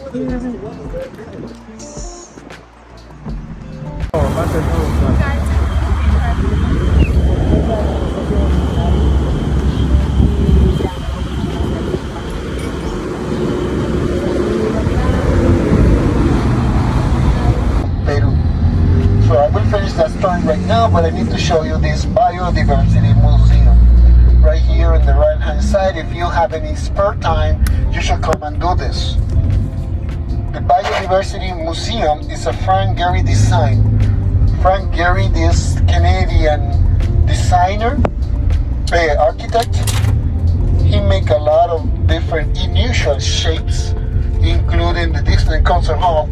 So I will finish that story right now, but I need to show you this biodiversity museum right here on the right hand side. If you have any spare time, you should come and do this. The Biodiversity Museum is a Frank Gehry design. Frank Gehry, this Canadian designer, architect, he make a lot of different unusual shapes, including the Disney Concert Hall.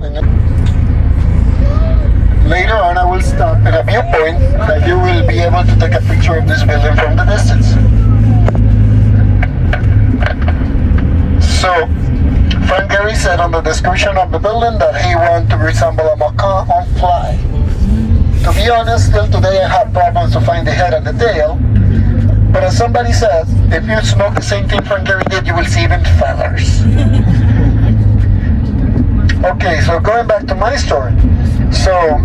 Later on, I will stop at a viewpoint that you will be able to take a picture of this building from the distance. So, Frank Gehry said on the description of the building that he wanted to resemble a macaw on fly. To be honest, still today I have problems to find the head and the tail. But as somebody says, if you smoke the same thing Frank Gehry did, you will see even feathers. Okay, so going back to my story. So,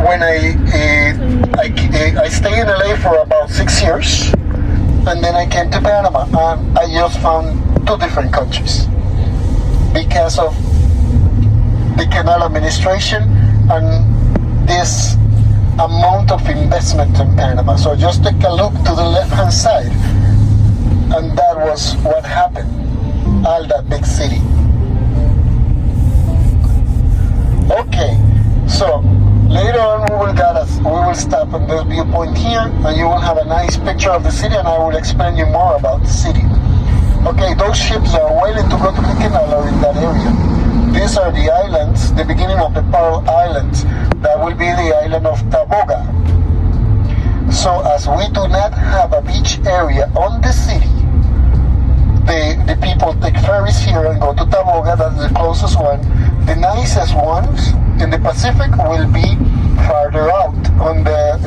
when I stayed in LA for about 6 years, and then I came to Panama, and I just found two different countries because of the canal administration and this amount of investment in Panama. So just take a look to the left-hand side, and that was what happened. All that big city. Okay, so later on we will stop at this viewpoint here, and you will have a nice picture of the city, and I will explain you more about the city. Okay, those ships are waiting to go to the canal are in that area. These are the islands, the beginning of the Pearl Islands. That will be the island of Taboga. So as we do not have a beach area on the city, the people take ferries here and go to Taboga. That's the closest one. The nicest ones in the Pacific will be farther out on that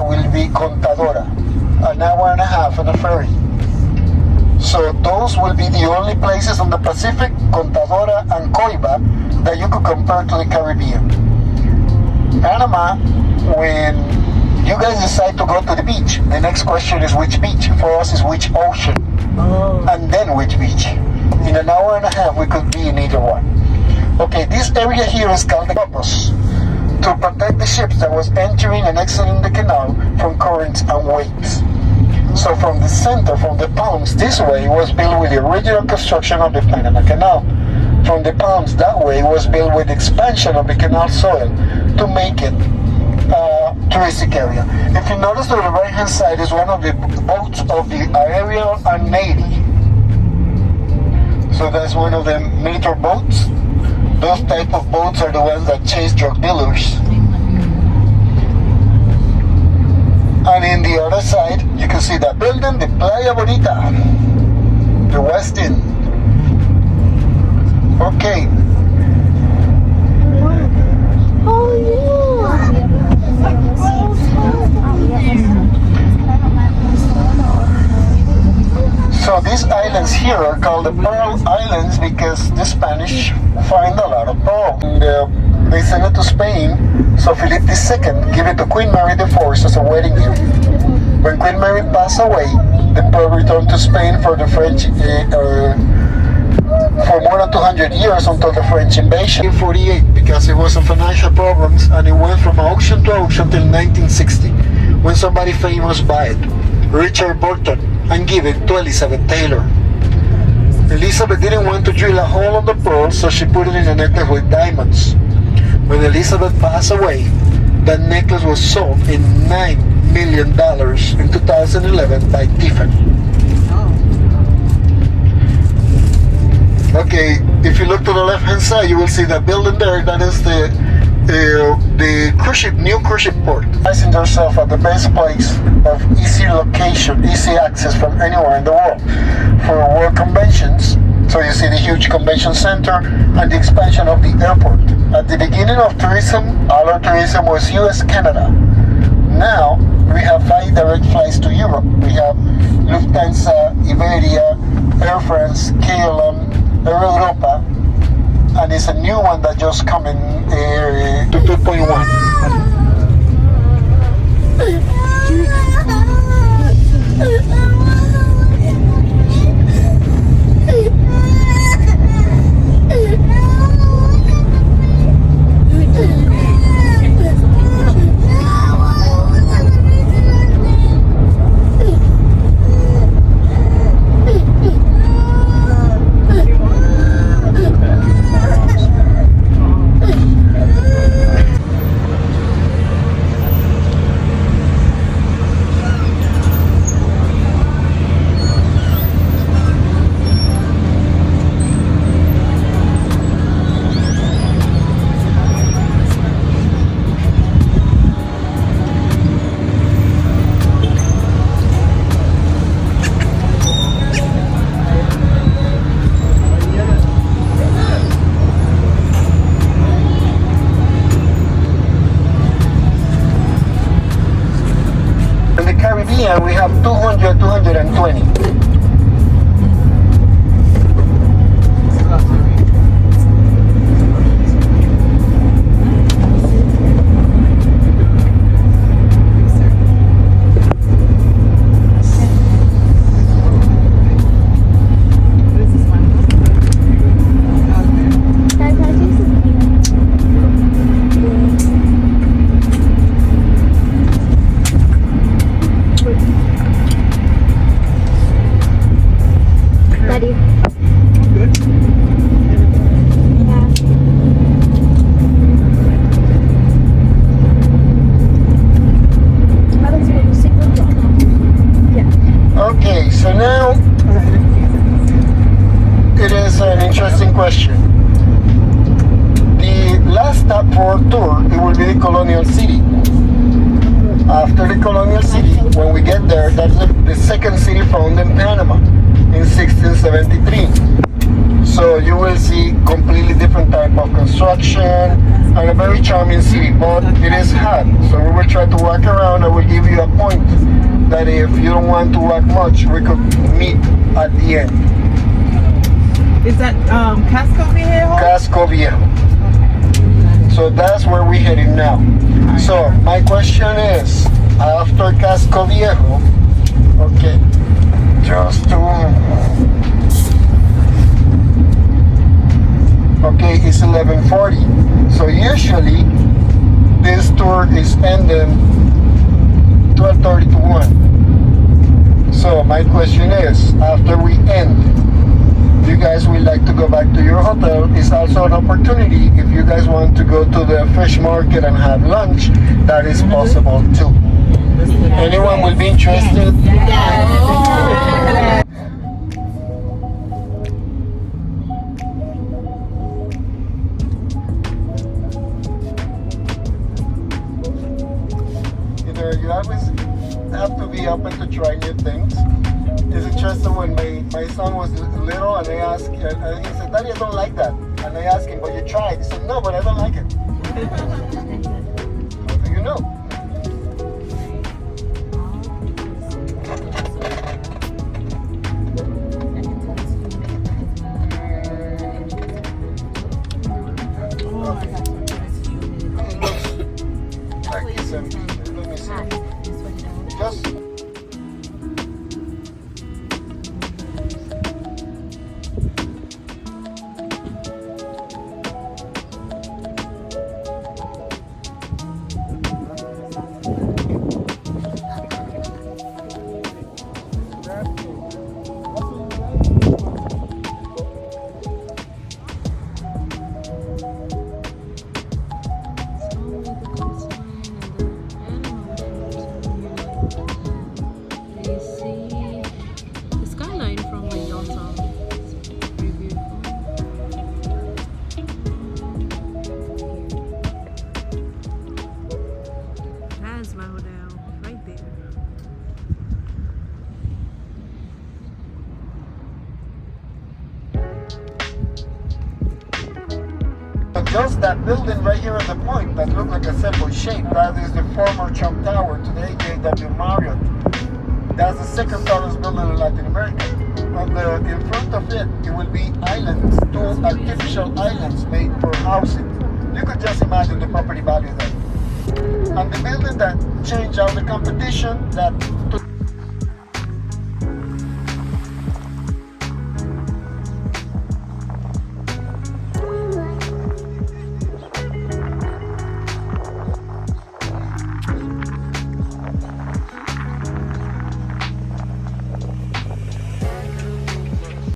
will be Contadora, an hour and a half on a ferry. So those will be the only places on the Pacific, Contadora and Coiba, that you could compare to the Caribbean. Panama, when you guys decide to go to the beach, the next question is which beach. For us is which ocean, and then which beach. In an hour and a half we could be in either one. Okay, this area here is called the Copos, to protect the ships that was entering and exiting the canal from currents and waves. So from the center, from the palms this way, was built with the original construction of the Panama Canal. From the palms that way was built with expansion of the canal soil to make it a touristic area. If you notice to the right hand side is one of the boats of the Aerial and Navy. So that's one of the military boats. Those type of boats are the ones that chase drug dealers. And in the other side, you can see that building, the Playa Bonita, the West End. Okay. Oh yeah. So these islands here are called the Pearl Islands because the Spanish find a lot of pearl. And, they sent it to Spain, so Philip II gave it to Queen Mary IV as a wedding gift. When Queen Mary passed away, the pearl returned to Spain for the French for more than 200 years until the French invasion in 1948, because it was in financial problems, and it went from auction to auction till 1960, when somebody famous bought it, Richard Burton, and give it to Elizabeth Taylor. Elizabeth didn't want to drill a hole on the pearl, so she put it in a necklace with diamonds. When Elizabeth passed away, that necklace was sold in $9 million in 2011 by Tiffany. Okay, if you look to the left hand side, you will see that building there. That is the cruise ship, new cruise ship port. Placing yourself at the best place of easy location, easy access from anywhere in the world for world conventions. So you see the huge convention center and the expansion of the airport. At the beginning of tourism, all our tourism was US, Canada. Now we have 5 direct flights to Europe. We have Lufthansa, Iberia, Air France, 20. Dad, can I take some? Daddy. Yeah. Okay, so now it is an interesting question. The last stop for our tour, it will be the Colonial City. After the Colonial City, when we get there, that's the second city found in Panama in 1673. So you will see completely different type of construction and a very charming city, but it is hot. So we will try to walk around. I will give you a point that if you don't want to walk much, we could meet at the end. Is that Casco Viejo? Casco Viejo. So that's where we're heading now. So my question is, after Casco Viejo, okay, just to, okay, it's 11:40. So usually this tour is ending 12:30 to 1. So my question is, after we end, you guys would like to go back to your hotel, it's also an opportunity. If you guys want to go to the fish market and have lunch, that is possible too. Anyone will be interested? Either you always have to be open to try new things. It's interesting when my son was little and I asked, and he said, Daddy, I don't like that. And I asked him, but you tried. He said, no, but I don't like it. How do you know? Like it's empty. Let me see. Just just that building right here at the point that looked like a simple shape, that is the former Trump Tower, today JW Marriott. That's the second tallest building in Latin America. In front of it, it will be islands, two artificial islands made for housing. You could just imagine the property value there. And the building that changed out the competition, that